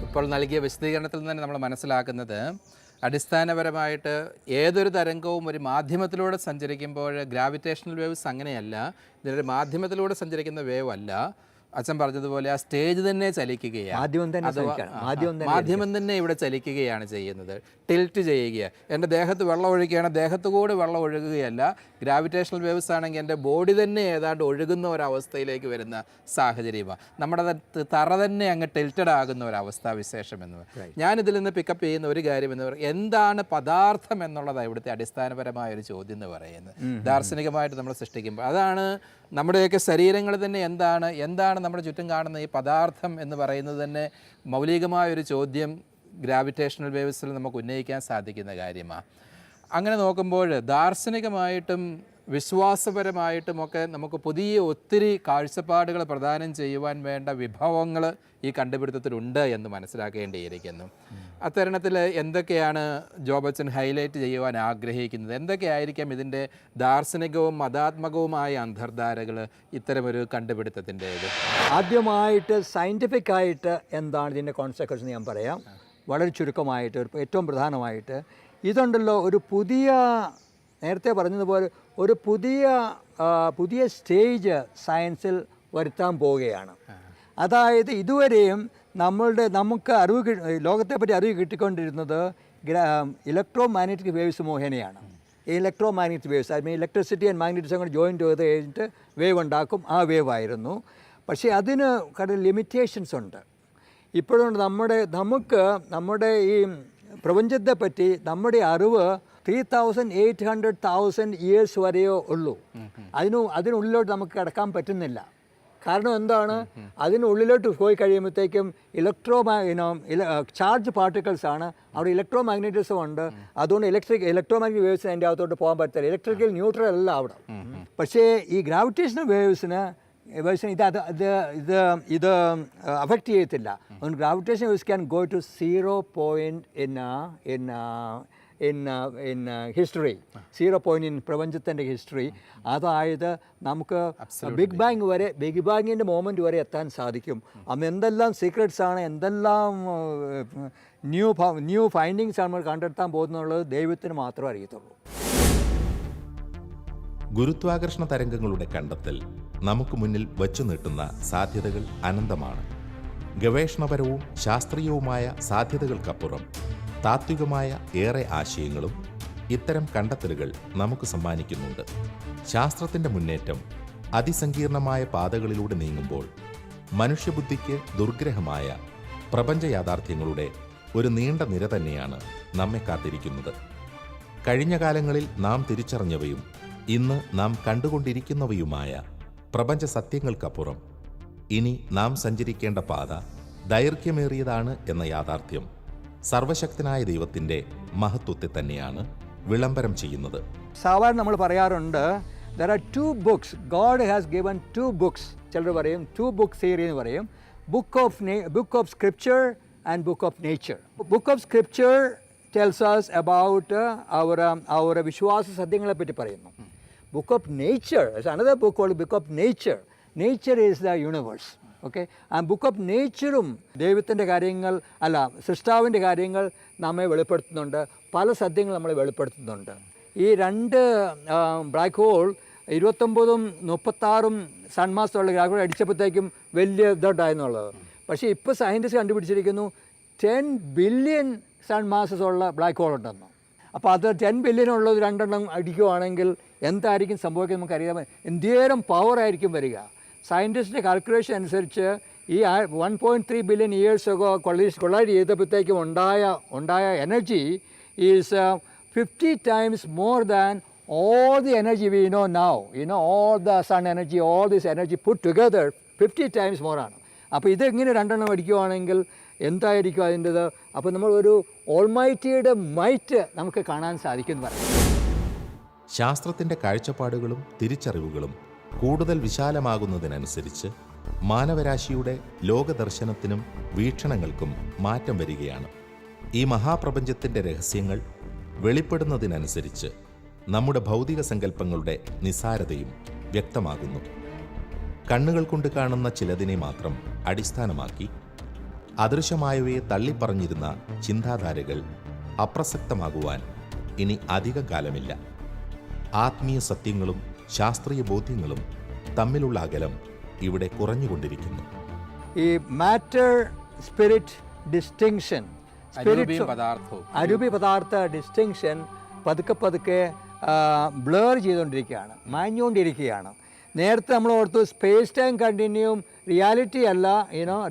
ഇപ്പോൾ നൽകിയ വിശദീകരണത്തിൽ തന്നെ നമ്മൾ മനസ്സിലാക്കുന്നത് അടിസ്ഥാനപരമായിട്ട് ഏതൊരു തരംഗവും ഒരു മാധ്യമത്തിലൂടെ സഞ്ചരിക്കുമ്പോൾ ഗ്രാവിറ്റേഷണൽ വേവ്സ് അങ്ങനെയല്ല. ഇതൊരു മാധ്യമത്തിലൂടെ സഞ്ചരിക്കുന്ന വേവ് അല്ല, അച്ഛൻ പറഞ്ഞതുപോലെ ആ സ്റ്റേജ് തന്നെ ചലിക്കുകയാണ്. മാധ്യമം തന്നെ അഥവാ ചലിക്കുകയാണ്. മാധ്യമം തന്നെ മാധ്യമം തന്നെ ഇവിടെ ചലിക്കുകയാണ് ചെയ്യുന്നത്. ടിൽറ്റ് ചെയ്യുക. എൻ്റെ ദേഹത്ത് വെള്ളം ഒഴുകുകയാണ്, ദേഹത്ത് കൂടി വെള്ളം ഒഴുകുകയല്ല. ഗ്രാവിറ്റേഷണൽ വേവ്സ് ആണെങ്കിൽ എൻ്റെ ബോഡി തന്നെ ഏതാണ്ട് ഒഴുകുന്ന ഒരവസ്ഥയിലേക്ക് വരുന്ന സാഹചര്യമാണ്. നമ്മുടെ തറ തന്നെ അങ്ങ് ടിൽറ്റഡ് ആകുന്ന ഒരവസ്ഥാവിശേഷം എന്ന് പറയും. ഞാനിതിൽ നിന്ന് പിക്കപ്പ് ചെയ്യുന്ന ഒരു കാര്യം എന്ന് പറയുന്നത്, എന്താണ് പദാർത്ഥം എന്നുള്ളതാണ് ഇവിടുത്തെ അടിസ്ഥാനപരമായ ഒരു ചോദ്യം എന്ന് പറയുന്നത്. ദാർശനികമായിട്ട് നമ്മൾ സൃഷ്ടിക്കുമ്പോൾ അതാണ് നമ്മുടെയൊക്കെ ശരീരങ്ങൾ തന്നെ എന്താണ് നമ്മുടെ ചുറ്റും കാണുന്ന ഈ പദാർത്ഥം എന്ന് പറയുന്നത് തന്നെ മൗലികമായൊരു ചോദ്യം ഗ്രാവിറ്റേഷണൽ വേവ്സിൽ നമുക്ക് ഉന്നയിക്കാൻ സാധിക്കുന്ന കാര്യമാണ്. അങ്ങനെ നോക്കുമ്പോൾ ദാർശനികമായിട്ടും വിശ്വാസപരമായിട്ടുമൊക്കെ നമുക്ക് പുതിയ ഒത്തിരി കാഴ്ചപ്പാടുകൾ പ്രദാനം ചെയ്യുവാൻ വേണ്ട വിഭവങ്ങൾ ഈ കണ്ടുപിടുത്തത്തിലുണ്ട് എന്ന് മനസ്സിലാക്കേണ്ടിയിരിക്കുന്നു. അത്തരണത്തിൽ എന്തൊക്കെയാണ് ജോബച്ചൻ ഹൈലൈറ്റ് ചെയ്യുവാൻ ആഗ്രഹിക്കുന്നത്? എന്തൊക്കെയായിരിക്കാം ഇതിൻ്റെ ദാർശനികവും മതാത്മകവുമായ അന്തർധാരകൾ ഇത്തരമൊരു കണ്ടുപിടുത്തത്തിൻ്റേത്? ആദ്യമായിട്ട് സയൻറ്റിഫിക്കായിട്ട് എന്താണ് ഇതിൻ്റെ കോൺസിക്വൻസ് എന്ന് ഞാൻ പറയാം. വളരെ ചുരുക്കമായിട്ട് ഏറ്റവും പ്രധാനമായിട്ട് ഇതുണ്ടല്ലോ, ഒരു പുതിയ, നേരത്തെ പറഞ്ഞതുപോലെ ഒരു പുതിയ സ്റ്റേജ് സയൻസിൽ വരുത്താൻ പോവുകയാണ്. അതായത് ഇതുവരെയും നമുക്ക് ലോകത്തെപ്പറ്റി അറിവ് കിട്ടിക്കൊണ്ടിരുന്നത് ഇലക്ട്രോ മാഗ്നറ്റിക് വേവ്സ് മുഖേനയാണ്. ഈ electro magnetic waves, I mean electricity and magnetism കൂടെ ജോയിൻ ചെയ്ത് കഴിഞ്ഞിട്ട് വേവ് ഉണ്ടാക്കും. ആ വേവ് ആയിരുന്നു. പക്ഷേ അതിന് ലിമിറ്റേഷൻസ് ഉണ്ട്. ഇപ്പോഴും നമ്മുടെ ഈ പ്രപഞ്ചത്തെപ്പറ്റി നമ്മുടെ അറിവ് 3,800,000 ഇയേഴ്സ് വരെയോ ഉള്ളൂ. അതിനുള്ളിലോട്ട് നമുക്ക് കിടക്കാൻ പറ്റുന്നില്ല. കാരണം എന്താണ്? അതിനുള്ളിലോട്ട് പോയി കഴിയുമ്പോഴത്തേക്കും ചാർജ് പാർട്ടിക്കിൾസ് ആണ്. അവിടെ ഇലക്ട്രോ മാഗ്നറ്റിസം ഉണ്ട്. അതുകൊണ്ട് ഇലക്ട്രോ മാഗ്നറ്റിക് വേവ്സിന് അതിൻ്റെ അകത്തോട്ട് പോകാൻ പറ്റില്ല. ഇലക്ട്രിക്കൽ ന്യൂട്രൽ അല്ല അവിടെ. പക്ഷേ ഈ ഗ്രാവിറ്റേഷണൽ വേവ്സിന് ഇത് അഫക്റ്റ് ചെയ്യത്തില്ല. അതുകൊണ്ട് gravitation waves can go to 0 point in history, 0 point in പ്രപഞ്ചത്തിൻ്റെ ഹിസ്റ്ററി. അതായത് നമുക്ക് ബിഗ് ബാങ്ങിൻ്റെ മോമെൻറ്റ് വരെ എത്താൻ സാധിക്കും. അന്ന് എന്തെല്ലാം സീക്രട്സ് ആണ്, എന്തെല്ലാം ന്യൂ ഫൈൻഡിങ്സ് ആണ് നമ്മൾ കണ്ടെത്താൻ പോകുന്നുള്ളത് ദൈവത്തിന് മാത്രമേ അറിയത്തുള്ളൂ. ഗുരുത്വാകർഷണ തരംഗങ്ങളുടെ കണ്ടെത്തൽ നമുക്ക് മുന്നിൽ വച്ചു നീട്ടുന്ന സാധ്യതകൾ അനന്തമാണ്. ഗവേഷണപരവും ശാസ്ത്രീയവുമായ സാധ്യതകൾക്കപ്പുറം താത്വികമായ ഏറെ ആശയങ്ങളും ഇത്തരം കണ്ടെത്തലുകൾ നമുക്ക് സമ്മാനിക്കുന്നുണ്ട്. ശാസ്ത്രത്തിൻ്റെ മുന്നേറ്റം അതിസങ്കീർണമായ പാതകളിലൂടെ നീങ്ങുമ്പോൾ മനുഷ്യബുദ്ധിക്ക് ദുർഗ്രഹമായ പ്രപഞ്ച യാഥാർത്ഥ്യങ്ങളുടെ ഒരു നീണ്ട നിര തന്നെയാണ് നമ്മെ കാത്തിരിക്കുന്നത്. കഴിഞ്ഞ കാലങ്ങളിൽ നാം തിരിച്ചറിഞ്ഞവയും ഇന്ന് നാം കണ്ടുകൊണ്ടിരിക്കുന്നവയുമായ പ്രപഞ്ച സത്യങ്ങൾക്കപ്പുറം ഇനി നാം സഞ്ചരിക്കേണ്ട പാത ദൈർഘ്യമേറിയതാണ് എന്ന യാഥാർത്ഥ്യം സർവശക്തനായ ദൈവത്തിൻ്റെ മഹത്വത്തെ തന്നെയാണ് വിളംബരം ചെയ്യുന്നത്. സാധാരണ നമ്മൾ പറയാറുണ്ട്, there are 2 books. God has given 2 books. ചിലർ പറയും 2 book theory എന്ന് പറയും. Book of Scripture and Book of Nature. Book of Scripture tells us about our വിശ്വാസ സത്യങ്ങളെ പറ്റി പറയുന്നു. Book of Nature is another book called Book of Nature. Nature is the universe. Okay, ആ book of നേച്ചറും ദൈവത്തിൻ്റെ കാര്യങ്ങൾ സൃഷ്ടാവിൻ്റെ കാര്യങ്ങൾ നമ്മെ വെളിപ്പെടുത്തുന്നുണ്ട്. പല സത്യങ്ങൾ നമ്മളെ വെളിപ്പെടുത്തുന്നുണ്ട്. ഈ 2 ബ്ലാക്ക് ഹോൾ 29ഉം 36ഉം സൺമാസമുള്ള ബ്ലാക്ക് ഹോൾ അടിച്ചപ്പോഴത്തേക്കും വലിയ ഇതുണ്ടായെന്നുള്ളത്. പക്ഷേ ഇപ്പോൾ സയൻറ്റിസ്റ്റ് കണ്ടുപിടിച്ചിരിക്കുന്നു 10 ബില്യൺ സൺമാസസ് ഉള്ള ബ്ലാക്ക് ഹോൾ ഉണ്ടെന്ന്. അപ്പോൾ അത് 10 ബില്യൺ ഉള്ളത് 2 എണ്ണം അടിക്കുവാണെങ്കിൽ എന്തായിരിക്കും സംഭവിക്കുന്നത് നമുക്കറിയാം. എന്തേരം പവറായിരിക്കും വരിക. സയൻറ്റിസ്റ്റിൻ്റെ കാൽക്കുലേഷൻ അനുസരിച്ച് ഈ 1.3 ബില്യൺ ഇയേഴ്സ് ഒക്കെ കൊളൈഡ് ചെയ്തപ്പോഴത്തേക്കും ഉണ്ടായ energy is 50 times more than all the energy we know now. All the sun energy, all this energy put together 50 times more ആണ്. അപ്പോൾ ഇതെങ്ങനെ 2 എണ്ണം അടിക്കുവാണെങ്കിൽ എന്തായിരിക്കും അതിൻ്റെത്? അപ്പോൾ നമ്മൾ ഒരു ഓൾമൈറ്റിയുടെ മൈറ്റ് നമുക്ക് കാണാൻ സാധിക്കുമെന്ന് പറയാം. ശാസ്ത്രത്തിൻ്റെ കാഴ്ചപ്പാടുകളും തിരിച്ചറിവുകളും കൂടുതൽ വിശാലമാകുന്നതിനനുസരിച്ച് മാനവരാശിയുടെ ലോകദർശനത്തിനും വീക്ഷണങ്ങൾക്കും മാറ്റം വരികയാണ്. ഈ മഹാപ്രപഞ്ചത്തിൻ്റെ രഹസ്യങ്ങൾ വെളിപ്പെടുന്നതിനനുസരിച്ച് നമ്മുടെ ഭൗതിക സങ്കല്പങ്ങളുടെ നിസ്സാരതയും വ്യക്തമാകുന്നു. കണ്ണുകൾ കൊണ്ട് കാണുന്ന ചിലതിനെ മാത്രം അടിസ്ഥാനമാക്കി അദൃശ്യമായവയെ തള്ളിപ്പറഞ്ഞിരുന്ന ചിന്താധാരകൾ അപ്രസക്തമാകുവാൻ ഇനി അധികം കാലമില്ല. ആത്മീയ സത്യങ്ങളും ശാസ്ത്രീയ ബോധ്യങ്ങളും തമ്മിലുള്ള അകലം ഇവിടെ കുറഞ്ഞുകൊണ്ടിരിക്കുന്നു. ഈ മാറ്റർ സ്പിരിറ്റ് ഡിസ്റ്റിങ്ഷൻ, അരൂപി പദാർത്ഥ ഡിസ്റ്റിങ്ഷൻ പതുക്കെ ബ്ലർ ചെയ്തുകൊണ്ടിരിക്കുകയാണ്, മാഞ്ഞുകൊണ്ടിരിക്കുകയാണ്. നേരത്തെ നമ്മൾ ഓർത്തു സ്പേസ് ടൈം കണ്ടിന്യൂം റിയാലിറ്റി അല്ല,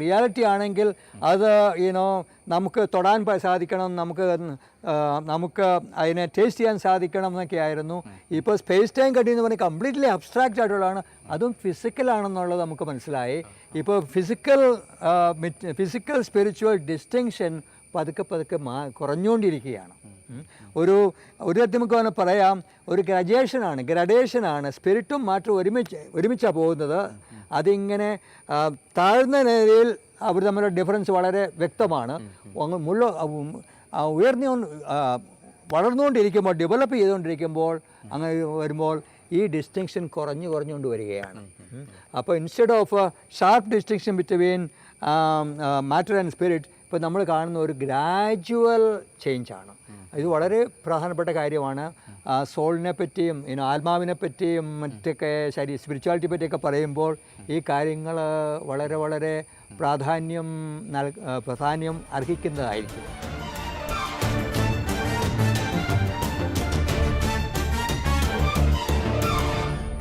റിയാലിറ്റി ആണെങ്കിൽ അത് നമുക്ക് തൊടാൻ സാധിക്കണം, നമുക്ക് അതിനെ ടേസ്റ്റ് ചെയ്യാൻ സാധിക്കണം എന്നൊക്കെ ആയിരുന്നു. ഇപ്പോൾ സ്പേസ് ടൈം കണ്ടിന്യൂ എന്ന് പറഞ്ഞാൽ കംപ്ലീറ്റ്ലി അബ്സ്ട്രാക്റ്റ് ആയിട്ടുള്ളതാണ്, അതും ഫിസിക്കലാണെന്നുള്ളത് നമുക്ക് മനസ്സിലായി. ഇപ്പോൾ ഫിസിക്കൽ സ്പിരിച്വൽ ഡിസ്റ്റിങ്ഷൻ പതുക്കെ കുറഞ്ഞുകൊണ്ടിരിക്കുകയാണ്. ഒരു നമുക്ക് വേണമെങ്കിൽ പറയാം, ഒരു ഗ്രഡേഷനാണ്. സ്പിരിറ്റും മാറ്ററും ഒരുമിച്ചാണ് പോകുന്നത്. അതിങ്ങനെ താഴ്ന്ന നിലയിൽ അവർ തമ്മിലുള്ള ഡിഫറൻസ് വളരെ വ്യക്തമാണ്. വളർന്നുകൊണ്ടിരിക്കുമ്പോൾ, ഡെവലപ്പ് ചെയ്തുകൊണ്ടിരിക്കുമ്പോൾ, അങ്ങനെ വരുമ്പോൾ ഈ ഡിസ്റ്റിങ്ഷൻ കുറഞ്ഞുകൊണ്ട് വരികയാണ്. അപ്പോൾ instead of sharp distinction between matter and spirit, ഇപ്പോൾ നമ്മൾ കാണുന്ന ഒരു ഗ്രാജുവൽ ചേഞ്ചാണ്. ഇത് വളരെ പ്രധാനപ്പെട്ട കാര്യമാണ്. സോളിനെ പറ്റിയും ആത്മാവിനെ പറ്റിയും മറ്റൊക്കെ സ്പിരിച്വാലിറ്റി പറ്റിയൊക്കെ പറയുമ്പോൾ ഈ കാര്യങ്ങൾ വളരെ പ്രാധാന്യം അർഹിക്കുന്നതായിരിക്കും.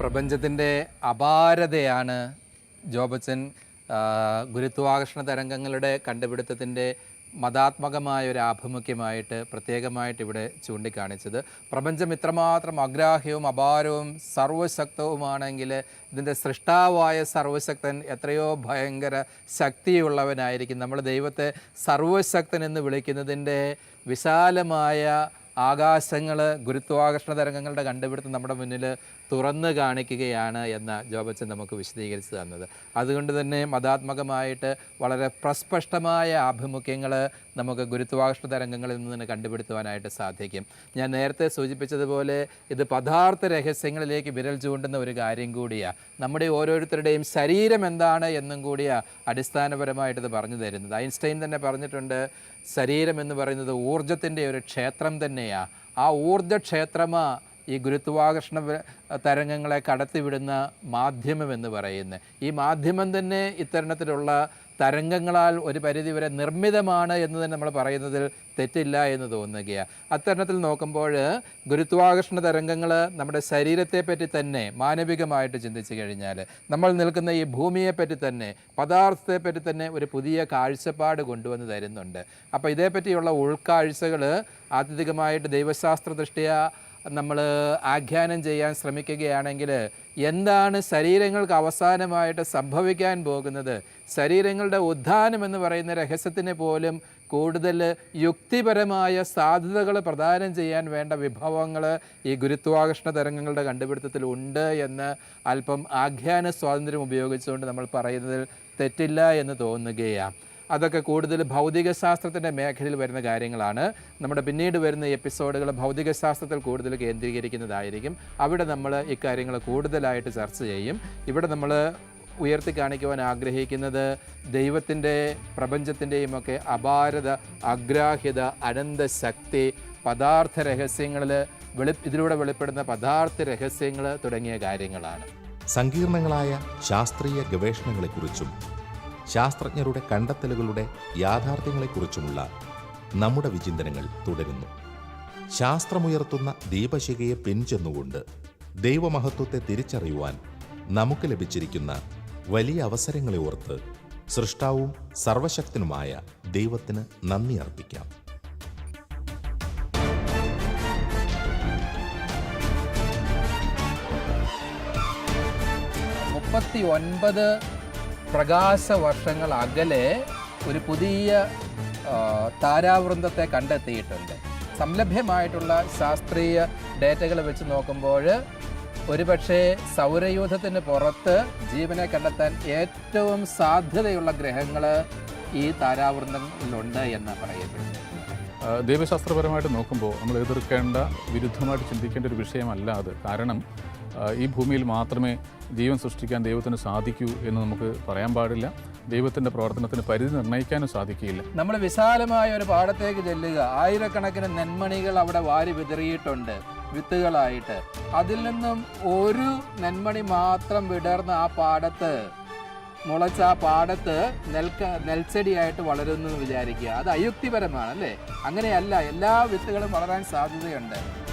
പ്രപഞ്ചത്തിൻ്റെ അപാരതയാണ് ജോബച്ചൻ ഗുരുത്വാകർഷണ തരംഗങ്ങളുടെ കണ്ടുപിടുത്തത്തിൻ്റെ മതാത്മകമായ ഒരു ആഭിമുഖ്യമായിട്ട് പ്രത്യേകമായിട്ട് ഇവിടെ ചൂണ്ടിക്കാണിച്ചത്. പ്രപഞ്ചം ഇത്രമാത്രം അഗ്രാഹ്യവും അപാരവും സർവശക്തവുമാണെങ്കിൽ ഇതിൻ്റെ സൃഷ്ടാവായ സർവശക്തൻ എത്രയോ ഭയങ്കര ശക്തിയുള്ളവനായിരിക്കും. നമ്മൾ ദൈവത്തെ സർവശക്തൻ എന്ന് വിളിക്കുന്നതിൻ്റെ വിശാലമായ ആകാശങ്ങൾ ഗുരുത്വാകർഷണ തരംഗങ്ങളുടെ കണ്ടുപിടുത്തം നമ്മുടെ മുന്നിൽ തുറന്നു കാണിക്കുകയാണ് എന്ന ജോബച്ചൻ നമുക്ക് വിശദീകരിച്ച് തന്നത്. അതുകൊണ്ട് തന്നെ മതാത്മകമായിട്ട് വളരെ പ്രസ്പഷ്ടമായ ആഭിമുഖ്യങ്ങൾ നമുക്ക് ഗുരുത്വാകർഷണ തരംഗങ്ങളിൽ നിന്ന് കണ്ടുപിടുത്തുവാനായിട്ട് സാധിക്കും. ഞാൻ നേരത്തെ സൂചിപ്പിച്ചതുപോലെ ഇത് പദാർത്ഥ രഹസ്യങ്ങളിലേക്ക് വിരൽ ചൂണ്ടുന്ന ഒരു കാര്യം കൂടിയാണ്. നമ്മുടെ ഓരോരുത്തരുടെയും ശരീരം എന്താണ് എന്നും കൂടിയാണ് അടിസ്ഥാനപരമായിട്ട് ഇത് പറഞ്ഞു തരുന്നത്. ഐൻസ്റ്റൈൻ തന്നെ പറഞ്ഞിട്ടുണ്ട്, ശരീരം എന്ന് പറയുന്നത് ഊർജത്തിൻ്റെ ഒരു ക്ഷേത്രം തന്നെയാണ്. ആ ഊർജ്ജക്ഷേത്രമാണ് ഈ ഗുരുത്വാകർഷണ തരംഗങ്ങളെ കടത്തിവിടുന്ന മാധ്യമം എന്ന് പറയുന്നത്. ഈ മാധ്യമം തന്നെ ഇത്തരണത്തിലുള്ള തരംഗങ്ങളാൽ ഒരു പരിധിവരെ നിർമ്മിതമാണ് എന്ന് തന്നെ നമ്മൾ പറയുന്നതിൽ തെറ്റില്ല എന്ന് തോന്നുകയാണ്. അത്തരണത്തിൽ നോക്കുമ്പോൾ ഗുരുത്വാകർഷണ തരംഗങ്ങൾ നമ്മുടെ ശരീരത്തെപ്പറ്റി തന്നെ മാനവികമായിട്ട് ചിന്തിച്ചു കഴിഞ്ഞാൽ, നമ്മൾ നിൽക്കുന്ന ഈ ഭൂമിയെപ്പറ്റി തന്നെ, പദാർത്ഥത്തെപ്പറ്റി തന്നെ ഒരു പുതിയ കാഴ്ചപ്പാട് കൊണ്ടുവന്ന് തരുന്നുണ്ട്. അപ്പോൾ ഇതേപ്പറ്റിയുള്ള ഉൾക്കാഴ്ചകൾ ആത്യന്തികമായിട്ട് ദൈവശാസ്ത്ര ദൃഷ്ടിയ നമ്മൾ ആഖ്യാനം ചെയ്യാൻ ശ്രമിക്കുകയാണെങ്കിൽ എന്താണ് ശരീരങ്ങൾക്ക് അവസാനമായിട്ട് സംഭവിക്കാൻ പോകുന്നത്, ശരീരങ്ങളുടെ ഉത്ഥാനം എന്ന് പറയുന്ന രഹസ്യത്തിന് പോലും കൂടുതൽ യുക്തിപരമായ സാധ്യതകൾ പ്രദാനം ചെയ്യാൻ വേണ്ട വിഭവങ്ങൾ ഈ ഗുരുത്വാകർഷണ തരംഗങ്ങളുടെ കണ്ടുപിടുത്തത്തിൽ ഉണ്ട് എന്ന് അല്പം ആഖ്യാന സ്വാതന്ത്ര്യം ഉപയോഗിച്ചുകൊണ്ട് നമ്മൾ പറയുന്നതിൽ തെറ്റില്ല എന്ന് തോന്നുകയാണ്. അതൊക്കെ കൂടുതൽ ഭൗതികശാസ്ത്രത്തിൻ്റെ മേഖലയിൽ വരുന്ന കാര്യങ്ങളാണ്. നമ്മുടെ പിന്നീട് വരുന്ന എപ്പിസോഡുകൾ ഭൗതികശാസ്ത്രത്തിൽ കൂടുതൽ കേന്ദ്രീകരിക്കുന്നതായിരിക്കും. അവിടെ നമ്മൾ ഇക്കാര്യങ്ങൾ കൂടുതലായിട്ട് ചർച്ച ചെയ്യും. ഇവിടെ നമ്മൾ ഉയർത്തി കാണിക്കുവാൻ ആഗ്രഹിക്കുന്നത് ദൈവത്തിൻ്റെ പ്രപഞ്ചത്തിൻ്റെയും ഒക്കെ അപാരത, അഗ്രാഹ്യത, അനന്തശക്തി, പദാർത്ഥ രഹസ്യങ്ങളിൽ ഇതിലൂടെ വെളിപ്പെടുന്ന പദാർത്ഥ രഹസ്യങ്ങൾ തുടങ്ങിയ കാര്യങ്ങളാണ്. സങ്കീർണങ്ങളായ ശാസ്ത്രീയ ഗവേഷണങ്ങളെക്കുറിച്ചും ശാസ്ത്രജ്ഞരുടെ കണ്ടെത്തലുകളുടെ യാഥാർത്ഥ്യങ്ങളെക്കുറിച്ചുമുള്ള നമ്മുടെ വിചിന്തനങ്ങൾ തുടരുന്നു. ശാസ്ത്രമുയർത്തുന്ന ദീപശിഖയെ പിൻചെന്നുകൊണ്ട് ദൈവമഹത്വത്തെ തിരിച്ചറിയുവാൻ നമുക്ക് ലഭിച്ചിരിക്കുന്ന വലിയ അവസരങ്ങളെ ഓർത്ത് സൃഷ്ടാവും സർവശക്തനുമായ ദൈവത്തിന് നന്ദി അർപ്പിക്കാം. 39 പ്രകാശവർഷങ്ങൾ അകലെ ഒരു പുതിയ താരാവൃന്ദത്തെ കണ്ടെത്തിയിട്ടുണ്ട്. സംലഭ്യമായിട്ടുള്ള ശാസ്ത്രീയ ഡേറ്റകൾ വെച്ച് നോക്കുമ്പോൾ ഒരുപക്ഷെ സൗരയൂഥത്തിന് പുറത്ത് ജീവനെ കണ്ടെത്താൻ ഏറ്റവും സാധ്യതയുള്ള ഗ്രഹങ്ങൾ ഈ താരാവൃന്ദങ്ങളിലുണ്ട് എന്ന് പറയപ്പെടുന്നു. ദൈവശാസ്ത്രപരമായിട്ട് നോക്കുമ്പോൾ നമ്മൾ എതിർക്കേണ്ട, വിരുദ്ധമായിട്ട് ചിന്തിക്കേണ്ട ഒരു വിഷയമല്ല അത്. കാരണം ഈ ഭൂമിയിൽ മാത്രമേ ജീവൻ സൃഷ്ടിക്കാൻ ദൈവത്തിന് സാധിക്കൂ എന്ന് നമുക്ക് പറയാൻ പാടില്ല. ദൈവത്തിൻ്റെ പ്രവർത്തനത്തിന് പരിധി നിർണ്ണയിക്കാനും സാധിക്കില്ല. നമ്മൾ വിശാലമായ ഒരു പാടത്തേക്ക് ചെല്ലുക, ആയിരക്കണക്കിന് നെന്മണികൾ അവിടെ വാരി വിതറിയിട്ടുണ്ട് വിത്തുകളായിട്ട്. അതിൽ നിന്നും ഒരു നെന്മണി മാത്രം വിടർന്ന ആ പാടത്ത് മുളച്ച ആ പാടത്ത് നെൽച്ചെടിയായിട്ട് വളരുന്നു എന്ന് വിചാരിക്കുക. അത് അയുക്തിപരമാണ് അല്ലേ? അങ്ങനെയല്ല, എല്ലാ വിത്തുകളും വളരാൻ സാധ്യതയുണ്ട്.